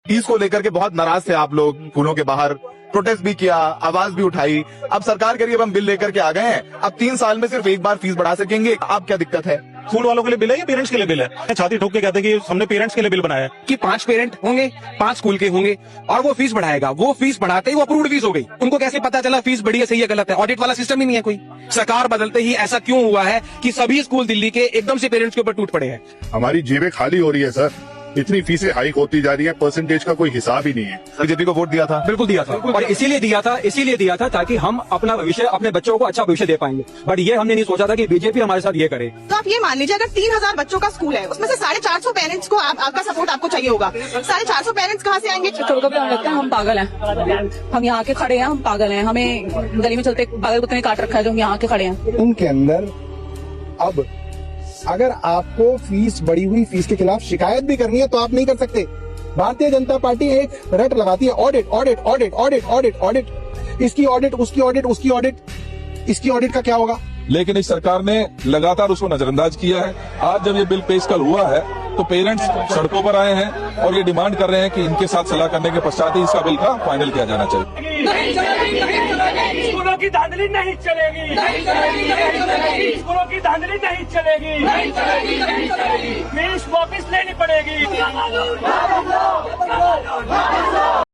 Fees को लेकर के बहुत नाराज थे आप लोग, स्कूलों के बाहर प्रोटेस्ट भी किया, आवाज भी उठाई। अब सरकार कह रही है अब हम बिल लेकर के आ गए हैं, अब 3 साल में सिर्फ एक बार फीस बढ़ा सकेंगे। अब क्या दिक्कत है? स्कूल वालों के लिए बिल है या पेरेंट्स के लिए बिल है? छाती ठोक के कहते हैं कि हमने पेरेंट्स के लिए बिल बनाया है कि 5 पेरेंट होंगे, 5 स्कूल के होंगे और वो फीस बढ़ाएगा। वो फीस बढ़ाते ही वो अप्रूव्ड फीस हो गई। उनको कैसे पता चला फीस बढ़ी है, सही है गलत है? ऑडिट वाला सिस्टम ही नहीं है कोई। सरकार बदलते ही ऐसा क्यों हुआ है कि सभी स्कूल दिल्ली के एकदम से पेरेंट्स के ऊपर टूट पड़े हैं? हमारी जेबें खाली हो रही है सर, इतनी फीसें हाइक होती जा रही है, परसेंटेज का कोई हिसाब ही नहीं है। बीजेपी को वोट दिया था? बिल्कुल दिया था, और इसीलिए दिया था ताकि हम अपना भविष्य, अपने बच्चों को अच्छा भविष्य दे पाएंगे। बट ये हमने नहीं सोचा था कि बीजेपी हमारे साथ ये करे। तो आप ये मान लीजिए अगर 3000 बच्चों का स्कूल है, उसमें से 450 पेरेंट्स को आपका सपोर्ट आपको चाहिए होगा। 450 पेरेंट्स कहाँ से आएंगे? कभी कभी हमें लगता है हम पागल हैं, हम यहाँ के खड़े हैं, हम पागल हैं, हमें गली में चलते पागल कुत्ते ने काट रखा है जो हम यहाँ के खड़े हैं। उनके अंदर अब अगर आपको फीस बढ़ी हुई फीस के खिलाफ शिकायत भी करनी है तो आप नहीं कर सकते। भारतीय जनता पार्टी एक रट लगाती है, audit audit audit audit audit audit, इसकी ऑडिट, उसकी ऑडिट, उसकी ऑडिट, इसकी ऑडिट का क्या होगा? लेकिन इस सरकार ने लगातार उसको नजरअंदाज किया है। आज जब ये बिल पेश कल हुआ है तो पेरेंट्स सड़कों पर आए हैं और ये डिमांड कर रहे हैं कि इनके साथ सलाह करने के पश्चात ही इसका बिल का फाइनल किया जाना चाहिए। स्कूलों की धांधली नहीं चलेगी, स्कूलों की धांधली नहीं चलेगी, फीस वापस लेनी पड़ेगी।